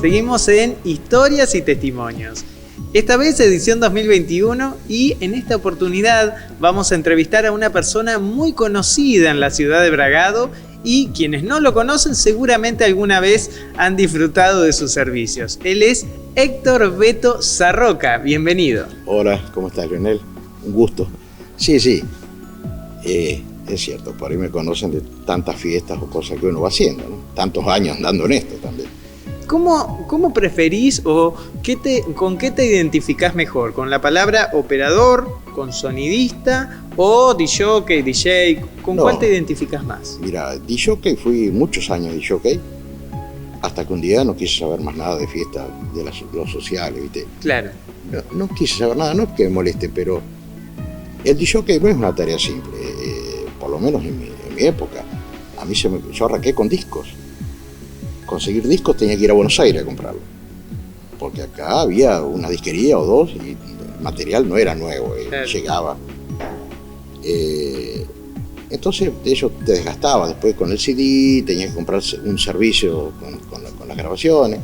Seguimos en Historias y Testimonios. Esta vez edición 2021 y en esta oportunidad vamos a entrevistar a una persona muy conocida en la ciudad de Bragado y quienes no lo conocen seguramente alguna vez han disfrutado de sus servicios. Él es Héctor Beto Sarroca, bienvenido. Hola, ¿cómo estás, Leonel? Un gusto. Sí, es cierto, por ahí me conocen de tantas fiestas o cosas que uno va haciendo, ¿no? Tantos años andando en esto también. ¿Cómo preferís o con qué te identificás mejor? ¿Con la palabra operador, con sonidista o DJ? ¿Con cuál te identificás más? Mira, DJ fui muchos años DJ, hasta que un día no quise saber más nada de fiestas, de los sociales, ¿viste? Claro. No quise saber nada, no es que me moleste, pero el DJ no es una tarea simple, por lo menos en mi época. A mí yo arranqué con discos. Conseguir discos tenía que ir a Buenos Aires a comprarlo, porque acá había una disquería o dos y el material no era nuevo, llegaba. Entonces ellos te desgastaba. Después con el CD tenías que comprar un servicio con las grabaciones,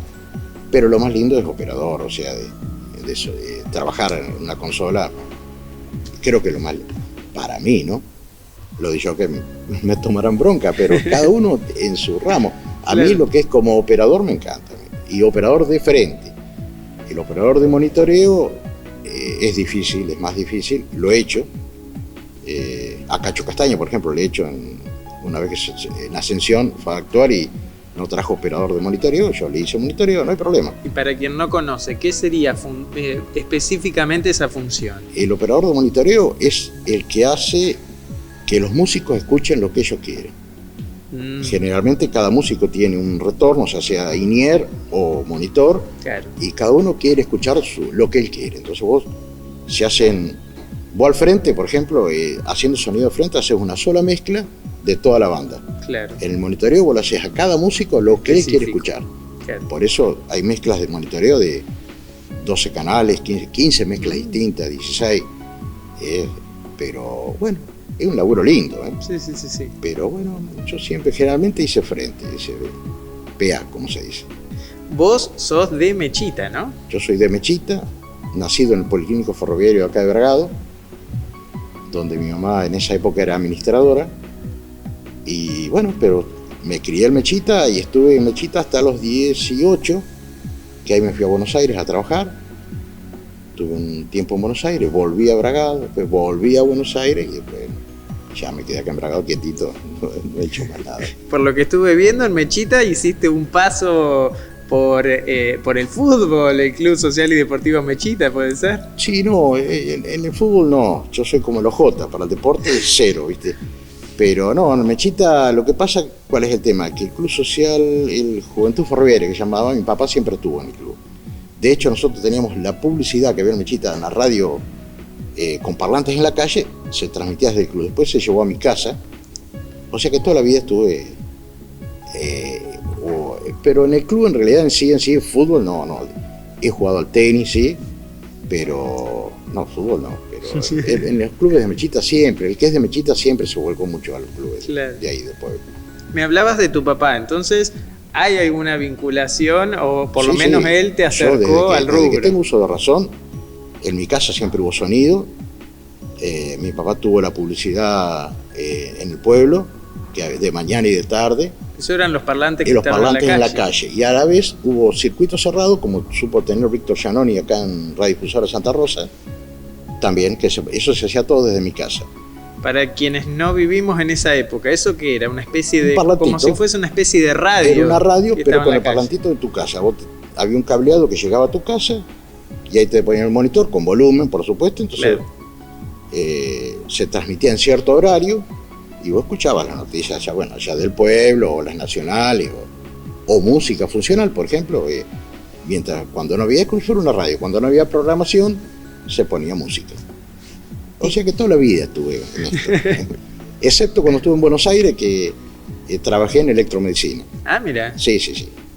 pero lo más lindo es operador, o sea, de eso, de trabajar en una consola. Creo que lo más, para mí, ¿no? Lo dicho que me tomarán bronca, pero cada uno en su ramo. A mí lo que es como operador me encanta, y operador de frente. El operador de monitoreo es difícil, es más difícil, lo he hecho. A Cacho Castaño, por ejemplo, le he hecho una vez que en Ascensión fue a actuar y no trajo operador de monitoreo, yo le hice monitoreo, no hay problema. Y para quien no conoce, ¿qué sería específicamente esa función? El operador de monitoreo es el que hace que los músicos escuchen lo que ellos quieren. Generalmente cada músico tiene un retorno, sea in-ear o monitor, claro, y cada uno quiere escuchar lo que él quiere. Entonces vos al frente, por ejemplo, haciendo sonido de frente, haces una sola mezcla de toda la banda. Claro. En el monitoreo vos le haces a cada músico lo que él quiere escuchar. Claro. Por eso hay mezclas de monitoreo de 12 canales, 15 mezclas distintas, 16. Pero bueno, es un laburo lindo, ¿eh? Sí. Pero bueno, yo siempre, generalmente hice frente, hice PA, como se dice. Vos sos de Mechita, ¿no? Yo soy de Mechita, nacido en el Policlínico Ferroviario acá de Bragado, donde mi mamá en esa época era administradora. Y bueno, pero me crié en Mechita y estuve en Mechita hasta los 18, que ahí me fui a Buenos Aires a trabajar. Tuve un tiempo en Buenos Aires, volví a Bragado, después volví a Buenos Aires y después ya me quedé acá en Bragado quietito, no he hecho más nada. Por lo que estuve viendo, en Mechita hiciste un paso por el fútbol, el Club Social y Deportivo Mechita, ¿puede ser? Sí, no, en el fútbol no, yo soy como el OJ, para el deporte cero, ¿viste? Pero no, en Mechita lo que pasa, ¿cuál es el tema? Que el Club Social, el Juventud Ferroviaria que llamaba, mi papá siempre estuvo en el club. De hecho, nosotros teníamos la publicidad que había en Mechita en la radio con parlantes en la calle, se transmitía desde el club. Después se llevó a mi casa, o sea que toda la vida estuve. Pero en el club, en realidad, en sí, fútbol no. He jugado al tenis, sí, pero no, fútbol no. Pero en los clubes de Mechita siempre, el que es de Mechita siempre se volcó mucho a los clubes, claro, de ahí de pueblo. Me hablabas de tu papá, entonces. ¿Hay alguna vinculación o por lo menos él te acercó al rubro? Desde que tengo uso de razón, en mi casa siempre hubo sonido. Mi papá tuvo la publicidad en el pueblo, que de mañana y de tarde. Eso eran los parlantes que estaban los parlantes en la calle. Y a la vez hubo circuito cerrado, como supo tener Víctor Giannoni acá en Radio Difusora Santa Rosa. También, que eso se hacía todo desde mi casa. Para quienes no vivimos en esa época, ¿eso qué era? Una especie de... como si fuese una especie de radio. Era una radio, pero con el parlantito de tu casa. Había un cableado que llegaba a tu casa y ahí te ponían el monitor con volumen, por supuesto. Entonces se transmitía en cierto horario y vos escuchabas las noticias ya del pueblo o las nacionales o música funcional, por ejemplo. Cuando no había, era una radio, cuando no había programación se ponía música. O sea que toda la vida estuve en esto. Excepto cuando estuve en Buenos Aires, que trabajé en electromedicina. Ah, mira. Sí.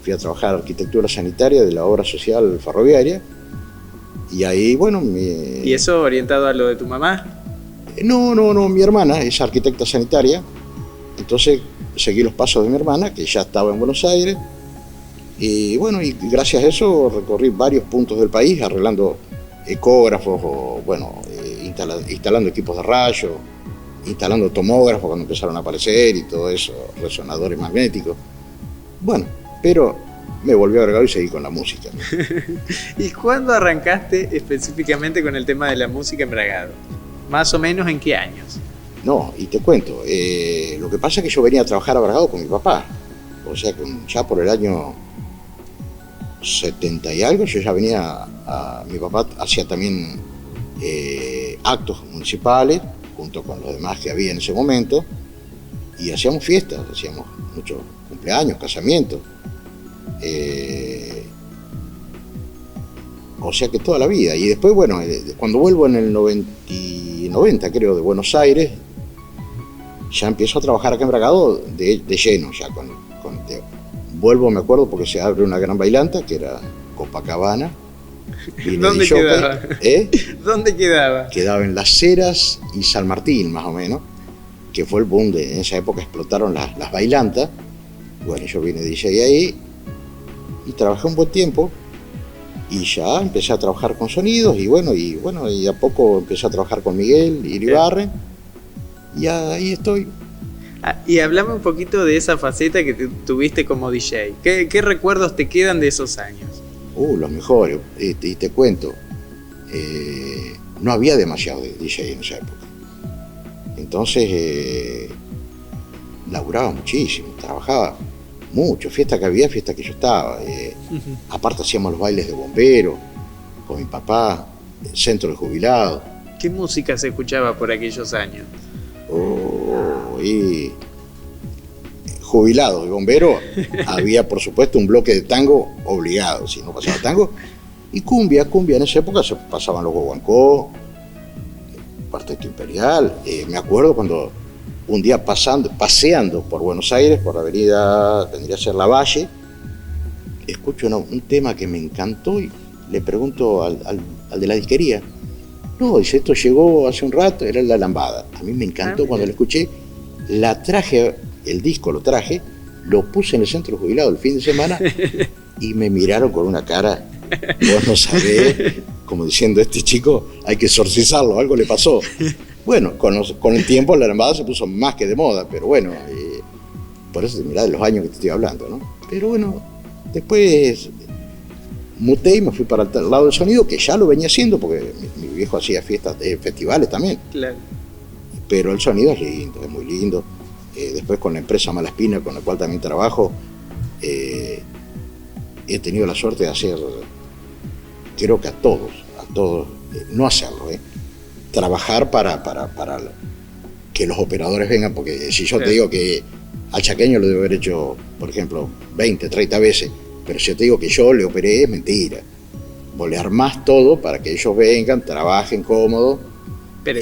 Fui a trabajar arquitectura sanitaria de la obra social ferroviaria. Y ahí, bueno... ¿Y eso orientado a lo de tu mamá? No, mi hermana es arquitecta sanitaria. Entonces seguí los pasos de mi hermana, que ya estaba en Buenos Aires. Y bueno, y gracias a eso recorrí varios puntos del país arreglando ecógrafos o, bueno, instalando equipos de rayo, instalando tomógrafos cuando empezaron a aparecer y todo eso, resonadores magnéticos. Bueno, pero me volví a Bragado y seguí con la música. ¿Y cuándo arrancaste específicamente con el tema de la música en Bragado? ¿Más o menos en qué años? No, y te cuento, lo que pasa es que yo venía a trabajar a Bragado con mi papá, o sea que ya por el año 70 y algo yo ya venía, mi papá hacía también actos municipales, junto con los demás que había en ese momento, y hacíamos fiestas, hacíamos muchos cumpleaños, casamientos, o sea que toda la vida. Y después, bueno, cuando vuelvo en el 90 creo, de Buenos Aires, ya empiezo a trabajar acá en Bragado de lleno, ya vuelvo, me acuerdo, porque se abre una gran bailanta, que era Copacabana. ¿Dónde quedaba? ¿Dónde quedaba? Quedaba en Las Heras y San Martín, más o menos, que fue el boom en esa época explotaron las bailantas. Bueno, yo vine DJ ahí y trabajé un buen tiempo y ya empecé a trabajar con sonidos y y a poco empecé a trabajar con Miguel Iribarren y ahí estoy. Y hablame un poquito de esa faceta que tuviste como DJ. ¿Qué recuerdos te quedan de esos años? Los mejores. Y te cuento, no había demasiado de DJ en esa época. Entonces, laburaba muchísimo, trabajaba mucho. Fiesta que había, fiesta que yo estaba. Aparte hacíamos los bailes de bomberos, con mi papá, centro de jubilados. ¿Qué música se escuchaba por aquellos años? Y jubilados y bomberos, había por supuesto un bloque de tango obligado, si no pasaba tango, y cumbia, en esa época se pasaban los guaguancó, Cuarteto Imperial. Me acuerdo cuando un día paseando por Buenos Aires, por la avenida, vendría a ser Lavalle, escucho un tema que me encantó y le pregunto al de la disquería. No, dice, esto llegó hace un rato, era La Lambada. A mí me encantó cuando la escuché, la traje, el disco lo traje, lo puse en el centro de jubilado el fin de semana y me miraron con una cara, vos no sabés, como diciendo, este chico hay que exorcizarlo, algo le pasó. Bueno, con el tiempo La Lambada se puso más que de moda, pero bueno, por eso mirá de los años que te estoy hablando, ¿no? Pero bueno, después muté y me fui para el lado del sonido, que ya lo venía haciendo, porque mi viejo hacía fiestas, festivales también. Claro. Pero el sonido es lindo, es muy lindo. Después con la empresa Malaspina, con la cual también trabajo, he tenido la suerte de hacer, creo que a todos, no hacerlo, trabajar para que los operadores vengan, porque si yo te digo que al chaqueño lo debo haber hecho, por ejemplo, 20, 30 veces, pero si yo te digo que yo le operé, es mentira. Vos le armás todo para que ellos vengan, trabajen cómodo. Pero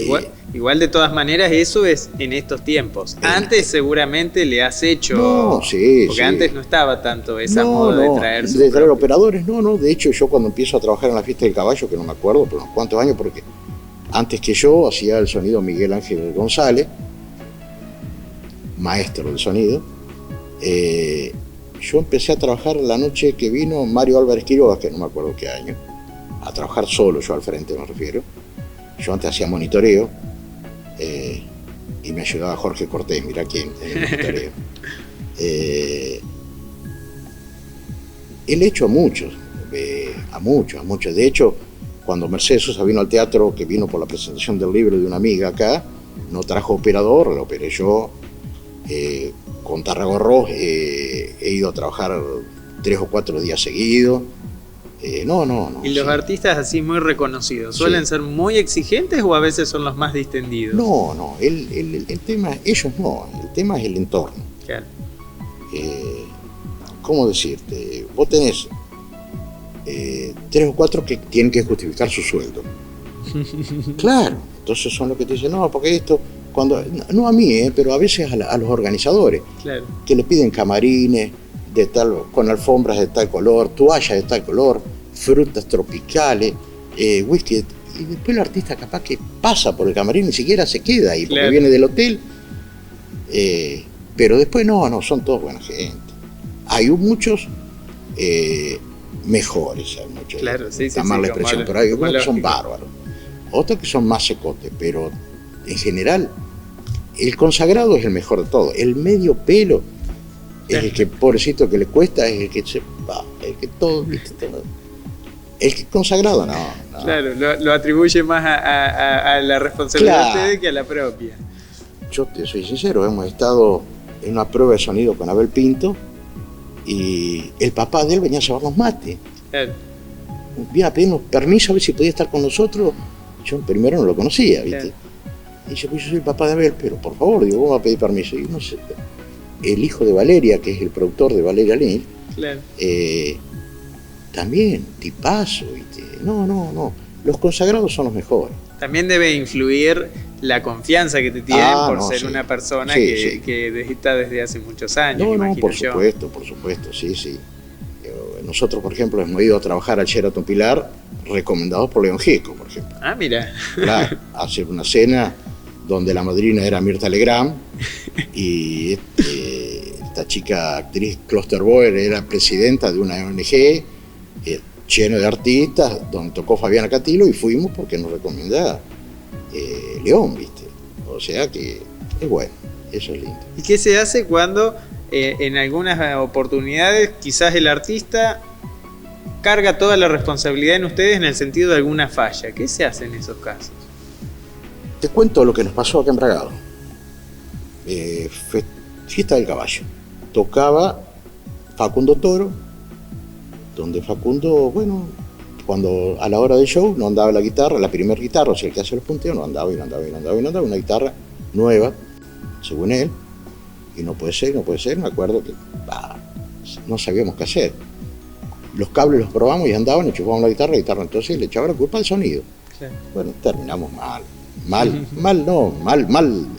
igual de todas maneras eso es en estos tiempos. Antes seguramente le has hecho... No, sí, porque sí. Antes no estaba tanto esa moda de traer... De traer operadores, no. De hecho, yo cuando empiezo a trabajar en la Fiesta del Caballo, que no me acuerdo, pero unos cuantos años, porque antes que yo hacía el sonido Miguel Ángel González, maestro del sonido. Yo empecé a trabajar la noche que vino Mario Álvarez Quiroga, que no me acuerdo qué año, a trabajar solo, yo al frente me refiero. Yo antes hacía monitoreo y me ayudaba Jorge Cortés, mirá quién, en el monitoreo. Él hecho a muchos. De hecho, cuando Mercedes Sosa vino al teatro, que vino por la presentación del libro de una amiga acá, no trajo operador, lo operé yo. Con Tarragorros he ido a trabajar 3 o 4 días seguidos. No. ¿Y los artistas así muy reconocidos suelen ser muy exigentes o a veces son los más distendidos? No, el tema, ellos no, el tema es el entorno. Claro. ¿Cómo decirte? Vos tenés 3 o 4 que tienen que justificar su sueldo. Claro, entonces son los que te dicen, no, porque esto... no a mí, pero a veces a los organizadores, claro, que le piden camarines de tal, con alfombras de tal color, toallas de tal color, frutas tropicales, whisky, y después el artista capaz que pasa por el camarín, ni siquiera se queda ahí, porque viene del hotel, pero después no, son todos buena gente. Hay muchos mejores, hay muchos, Claro, sí, está mal la expresión, pero hay algunos que son bárbaros, otros que son más secotes, pero en general el consagrado es el mejor de todo. El medio pelo es el que, pobrecito, que le cuesta, es el que se va, el que todo, ¿viste? El que consagrado, no. Claro, lo atribuye más a la responsabilidad de ustedes que a la propia. Yo te soy sincero, hemos estado en una prueba de sonido con Abel Pinto y el papá de él venía a llevarnos mate. Claro. Vino a pedirnos permiso a ver si podía estar con nosotros. Yo primero no lo conocía, ¿viste? Claro. Y dice, pues yo soy el papá de Abel, pero por favor, digo, ¿cómo va a pedir permiso? Y no sé, el hijo de Valeria, que es el productor de Valeria Lynch, claro. También, tipazo, ¿viste? No, los consagrados son los mejores. También debe influir la confianza que te tienen por ser una persona que está desde hace muchos años. No, por supuesto, sí. Nosotros, por ejemplo, hemos ido a trabajar al Sheraton Pilar recomendados por León Gieco, por ejemplo. Ah, mira. Claro, hacer una cena donde la madrina era Mirta Legrand y esta chica actriz Klosterboer era presidenta de una ONG lleno de artistas, donde tocó Fabiana Catilo y fuimos porque nos recomendaba León, ¿viste? O sea que es bueno, eso es lindo. ¿Y qué se hace cuando en algunas oportunidades quizás el artista carga toda la responsabilidad en ustedes en el sentido de alguna falla? ¿Qué se hace en esos casos? Te cuento lo que nos pasó acá en Bragado. Fiesta del Caballo. Tocaba Facundo Toro, donde Facundo, bueno, cuando a la hora del show no andaba la guitarra, la primera guitarra, o sea, el que hace los punteos, no andaba, una guitarra nueva, según él, y no puede ser, me acuerdo que no sabíamos qué hacer. Los cables los probamos y andaban, y chupábamos la guitarra, entonces le echaba la culpa al sonido. Sí. Bueno, terminamos mal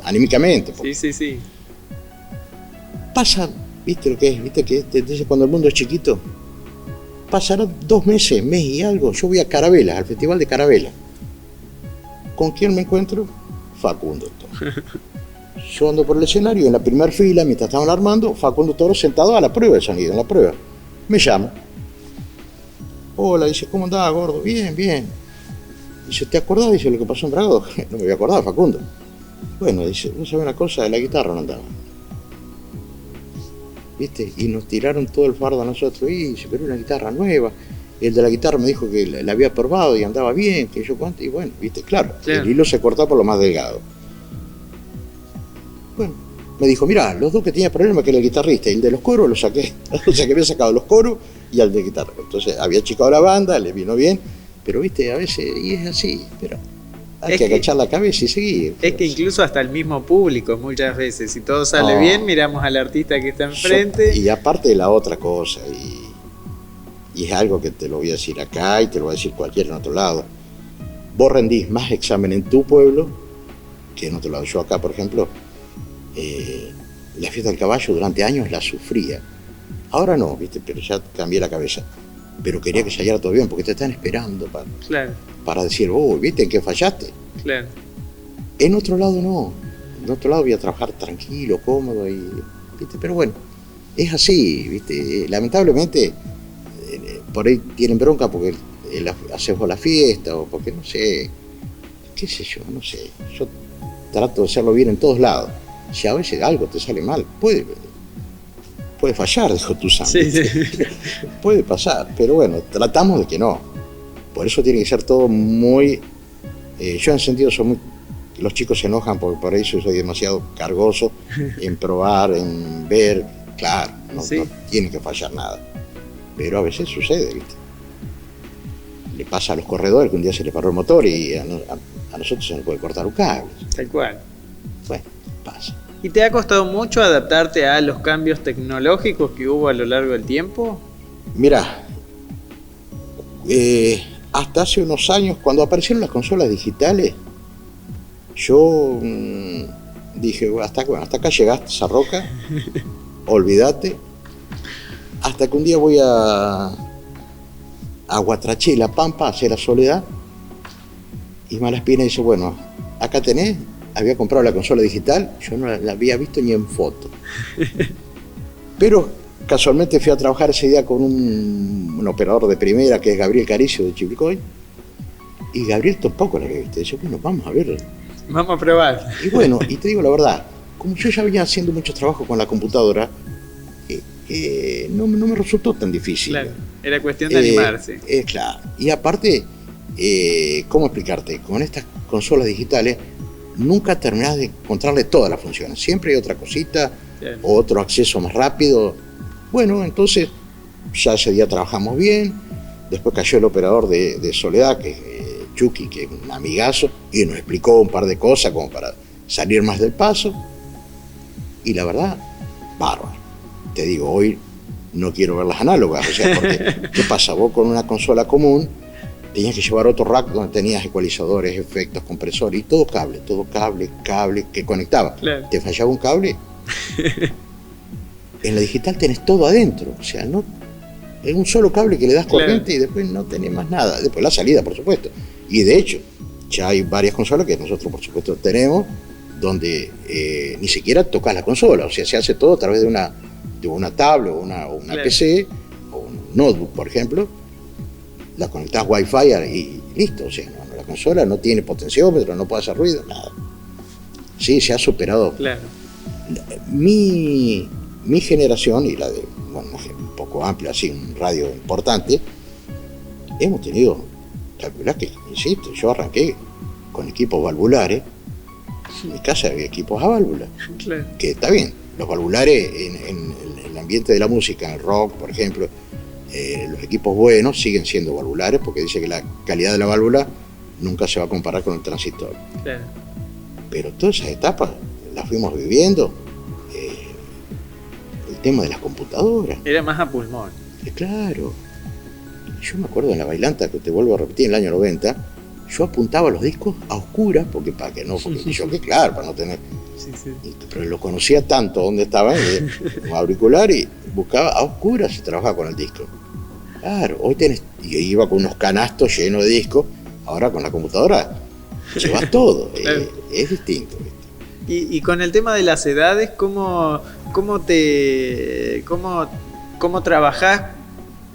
anímicamente. Sí. Pasa, ¿viste lo que es? ¿Viste que desde cuando el mundo es chiquito? Pasará 2 meses, mes y algo, yo voy a Carabelas, al Festival de Carabelas. ¿Con quién me encuentro? Facundo Toro. Yo ando por el escenario, en la primera fila, mientras estaban armando, Facundo Toro sentado a la prueba de sonido, en la prueba. Me llama. Hola, dice, ¿cómo andás, gordo? Bien. Dice, ¿te acordás? Dice, lo que pasó en Bragado. No me había acordado, Facundo. Bueno, dice, ¿no sabés una cosa? La guitarra no andaba. ¿Viste? Y nos tiraron todo el fardo a nosotros. Y dice, pero una guitarra nueva. Y el de la guitarra me dijo que la había probado y andaba bien, que yo cuánto. Y bueno, ¿viste? Claro, el hilo se cortaba por lo más delgado. Bueno, me dijo, mirá, los dos que tenía problemas, que era el guitarrista y el de los coros, los saqué. O sea, que había sacado los coros y al de guitarra. Entonces, había achicado la banda, le vino bien. Pero, ¿viste? A veces, y es así, pero hay que agachar la cabeza y seguir. Es que incluso hasta el mismo público, muchas veces, si todo sale bien, miramos al artista que está enfrente. Y aparte de la otra cosa, y es algo que te lo voy a decir acá y te lo voy a decir cualquiera en otro lado. Vos rendís más examen en tu pueblo que en otro lado. Yo acá, por ejemplo, la fiesta del caballo durante años la sufría. Ahora no, ¿viste? Pero ya cambié la cabeza. Pero quería que saliera todo bien, porque te están esperando para decir, ¿viste en qué fallaste? Claro. En otro lado no. En otro lado voy a trabajar tranquilo, cómodo, ¿viste? Pero bueno, es así, ¿viste? Lamentablemente, por ahí tienen bronca porque hacemos la fiesta, o porque no sé, qué sé yo, no sé. Yo trato de hacerlo bien en todos lados. Si a veces algo te sale mal, puede fallar, dijo Tuzán. Sí. Puede pasar, pero bueno, tratamos de que no. Por eso tiene que ser todo muy... yo en sentido soy muy... Los chicos se enojan porque por eso soy demasiado cargoso en probar, en ver. Claro, no tiene que fallar nada. Pero a veces sucede, ¿viste? Le pasa a los corredores que un día se les paró el motor y a nosotros se nos puede cortar un cable. Tal cual. Bueno, pasa. ¿Y te ha costado mucho adaptarte a los cambios tecnológicos que hubo a lo largo del tiempo? Mirá, hasta hace unos años, cuando aparecieron las consolas digitales, yo dije, hasta acá llegaste, Sarroca, olvídate. Hasta que un día voy a Guatraché, La Pampa, a hacer la Soledad, y Malaspina dice, bueno, acá tenés. Había comprado la consola digital, yo no la había visto ni en foto. Pero Casualmente fui a trabajar ese día con un operador de primera que es Gabriel Caricio de Chivilcoy, y Gabriel tampoco la había visto. Dice, bueno, vamos a ver. Vamos a probar. Y bueno, y te digo la verdad, como yo ya venía haciendo mucho trabajo con la computadora, no me resultó tan difícil. Claro, era cuestión de animarse. Claro, y aparte, ¿cómo explicarte? Con estas consolas digitales nunca terminás de encontrarle todas las funciones. Siempre hay otra cosita, claro, otro acceso más rápido. Bueno, entonces ya ese día trabajamos bien. Después cayó el operador de Soledad, que es Chucky, que es un amigazo, y nos explicó un par de cosas como para salir más del paso. Y la verdad, bárbaro. Te digo, hoy no quiero ver las análogas. O sea, porque ¿qué pasa? Vos con una consola común tenías que llevar otro rack donde tenías ecualizadores, efectos, compresores y todo cable que conectaba. Claro. Te fallaba un cable. En la digital tenés todo adentro. O sea, no es un solo cable que le das corriente, claro, y después no tenés más nada. Después la salida, por supuesto. Y de hecho, ya hay varias consolas que nosotros, por supuesto, tenemos, donde ni siquiera tocas la consola. O sea, se hace todo a través de una tablet o una claro, PC o un notebook, por ejemplo. La conectás Wi-Fi y listo. O sea, la consola no tiene potenciómetro, no puede hacer ruido, nada. Sí, se ha superado. Claro. Mi generación y la de, bueno, un poco amplia, así, un radio importante, hemos tenido, calculá que, insisto, yo arranqué con equipos valvulares. En mi casa había equipos a válvula, claro, que está bien. Los valvulares en el ambiente de la música, en el rock, por ejemplo, los equipos buenos siguen siendo valvulares, porque dice que la calidad de la válvula nunca se va a comparar con el transistor. Claro. Pero todas esas etapas las fuimos viviendo. El tema de las computadoras. Era más a pulmón. Claro. Yo me acuerdo en la bailanta, que te vuelvo a repetir, en el año 90, yo apuntaba los discos a oscuras, porque yo que claro, para no tener... Sí, sí. Pero lo conocía tanto dónde estaban, con auricular, y buscaba a oscuras y trabajaba con el disco. Claro, hoy tenés, y iba con unos canastos llenos de discos, ahora con la computadora llevas todo, claro, es distinto. Y con el tema de las edades, ¿cómo trabajás?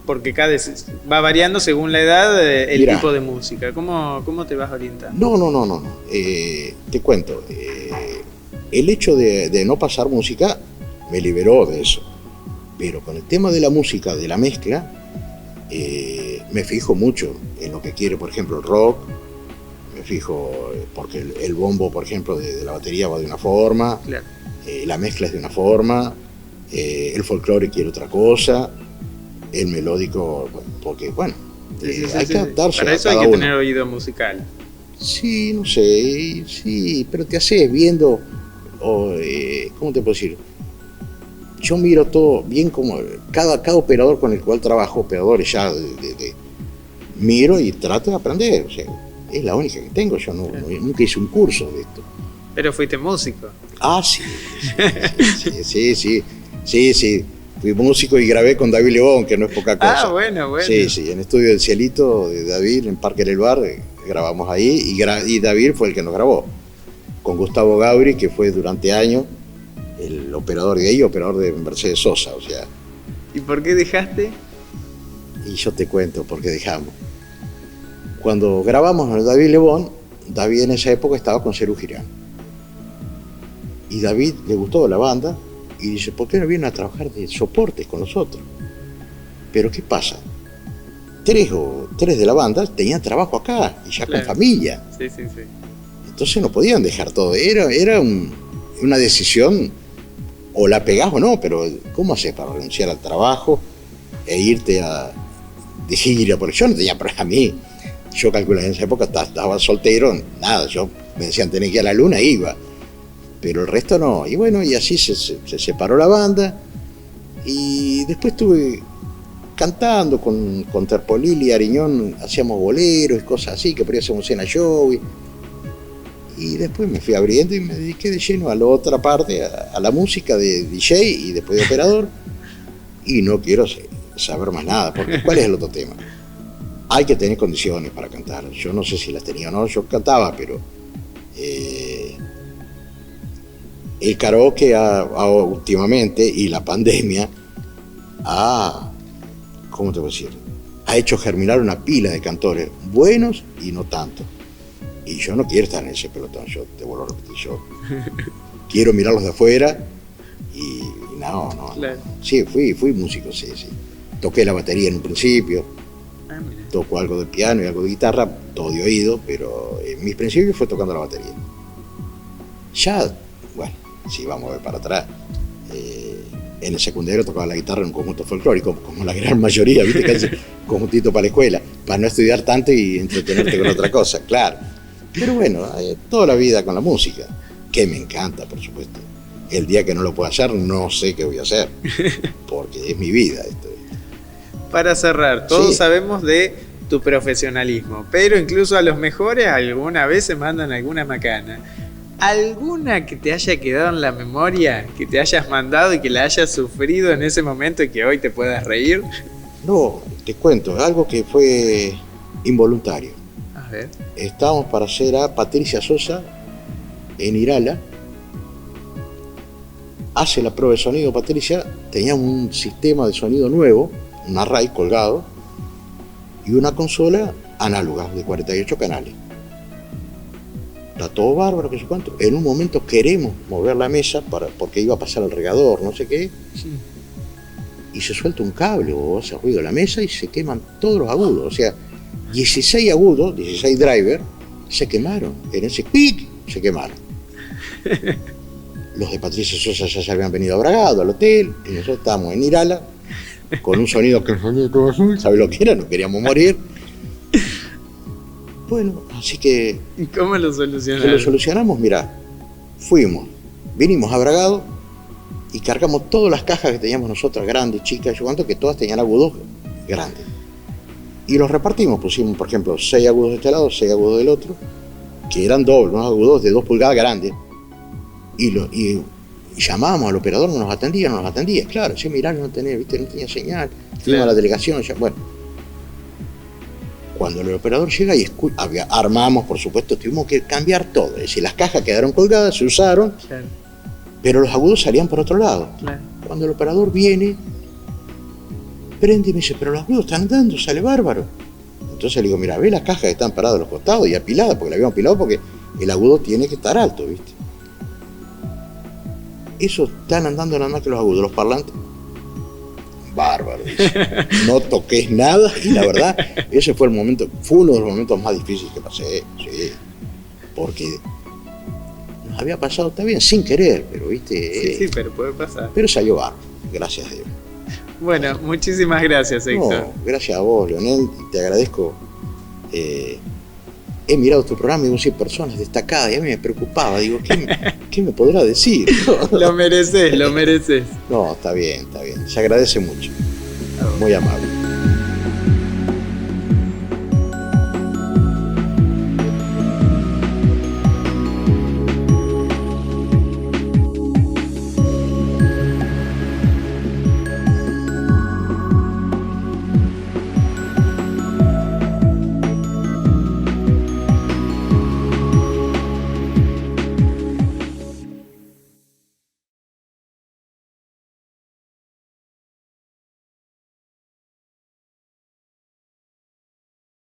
Porque cada vez va variando según la edad el Mirá, tipo de música. ¿Cómo te vas orientando? No. Te cuento. El hecho de no pasar música me liberó de eso. Pero con el tema de la música, de la mezcla, me fijo mucho en lo que quiere, por ejemplo, el rock. Me fijo porque el bombo, por ejemplo, de la batería va de una forma, claro, la mezcla es de una forma, el folclore quiere otra cosa, el melódico, porque bueno, hay que adaptarse. Para eso hay que tener oído musical. Sí, no sé, sí, pero te haces viendo, ¿cómo te puedo decir? Yo miro todo bien, como cada operador con el cual trabajo, operadores ya miro y trato de aprender, o sea, es la única que tengo, yo nunca hice un curso de esto. Pero fuiste músico. Ah, sí. Fui músico y grabé con David Lebón, que no es poca cosa. Ah, bueno. Sí, en Estudio del Cielito de David, en Parque del Bar, grabamos ahí, y David fue el que nos grabó. Con Gustavo Gabri, que fue durante años el operador de ahí, operador de Mercedes Sosa, o sea. ¿Y por qué dejaste? Y yo te cuento por qué dejamos. Cuando grabamos con David Lebón, David en esa época estaba con Cerú Girán. Y David le gustó la banda y dice, ¿por qué no vienen a trabajar de soportes con nosotros? Pero ¿qué pasa? Tres de la banda tenían trabajo acá y ya claro, con familia. Sí. Entonces no podían dejar todo. Era una decisión, o la pegás o no, pero ¿cómo haces para renunciar al trabajo e irte de gira? Porque yo no tenía para mí. Yo calculo en esa época estaba soltero, nada, me decían tenés que ir a la luna, iba, pero el resto no. Y bueno, y así se separó la banda, y después estuve cantando con Terpolili y Ariñón, hacíamos boleros y cosas así, que por ahí hacíamos cena show, y después me fui abriendo y me dediqué de lleno a la otra parte, a la música de DJ y después de operador, y no quiero saber más nada, porque ¿cuál es el otro tema? Hay que tener condiciones para cantar. Yo no sé si las tenía o no, yo cantaba, pero el karaoke últimamente y la pandemia ¿cómo te voy a decir? Ha hecho germinar una pila de cantores buenos y no tanto. Y yo no quiero estar en ese pelotón, yo te vuelvo a repetir, yo quiero mirarlos de afuera y no. Claro. Sí, fui músico, sí. Toqué la batería en un principio, toco algo de piano y algo de guitarra, todo de oído, pero en mis principios fue tocando la batería. Ya, bueno, si vamos a ver para atrás, en el secundario tocaba la guitarra en un conjunto folclórico, como la gran mayoría, viste, que hace conjuntito para la escuela, para no estudiar tanto y entretenerte con otra cosa, claro. Pero bueno, toda la vida con la música, que me encanta, por supuesto. El día que no lo pueda hacer, no sé qué voy a hacer, porque es mi vida esto. Para cerrar, todos sabemos de tu profesionalismo, pero incluso a los mejores alguna vez se mandan alguna macana. ¿Alguna que te haya quedado en la memoria, que te hayas mandado y que la hayas sufrido en ese momento y que hoy te puedas reír? No, te cuento, algo que fue involuntario. A ver. Estábamos para hacer a Patricia Sosa en Irala. Hace la prueba de sonido Patricia, teníamos un sistema de sonido nuevo, un array colgado y una consola análoga de 48 canales. Está todo bárbaro, que sé cuánto. En un momento queremos mover la mesa porque iba a pasar el regador, no sé qué. Sí. Y se suelta un cable o hace ruido en la mesa y se queman todos los agudos. O sea, 16 agudos, 16 drivers, se quemaron. En ese pic se quemaron. Los de Patricia Sosa ya se habían venido a Bragado, al hotel, y nosotros estábamos en Irala, con un sonido que todo azul, ¿sabes lo que era? Nos queríamos morir. Bueno, así que... ¿Y cómo lo solucionaron? Que lo solucionamos, mirá, vinimos a Bragado y cargamos todas las cajas que teníamos nosotras, grandes, chicas, yo cuánto, que todas tenían agudos grandes. Y los repartimos, pusimos, por ejemplo, 6 agudos de este lado, 6 agudos del otro, que eran dobles, unos agudos de 2 pulgadas grandes. Y llamábamos al operador, no nos atendía. Claro, sí, mirá, no tenía señal. Fuimos a la delegación, bueno. Cuando el operador llega y armamos, por supuesto, tuvimos que cambiar todo. Es decir, las cajas quedaron colgadas, se usaron, claro, pero los agudos salían por otro lado. Claro. Cuando el operador viene, prende y me dice, pero los agudos están andando, sale bárbaro. Entonces le digo, mira, ve las cajas que están paradas a los costados y apiladas, porque la habíamos apilado porque el agudo tiene que estar alto, ¿viste? Eso están andando nada más que los agudos, los parlantes. Bárbaro, dice. No toques nada y la verdad, ese fue uno de los momentos más difíciles que pasé, sí, porque nos había pasado, está bien, sin querer, pero viste. Sí, pero puede pasar. Pero salió bárbaro, gracias a Dios. Bueno, muchísimas gracias, Héctor. No, gracias a vos, Leonel, te agradezco. He mirado tu programa y digo, 100 personas destacadas, y a mí me preocupaba, digo, ¿qué me podrá decir? Lo mereces. No, está bien, se agradece mucho, muy amable.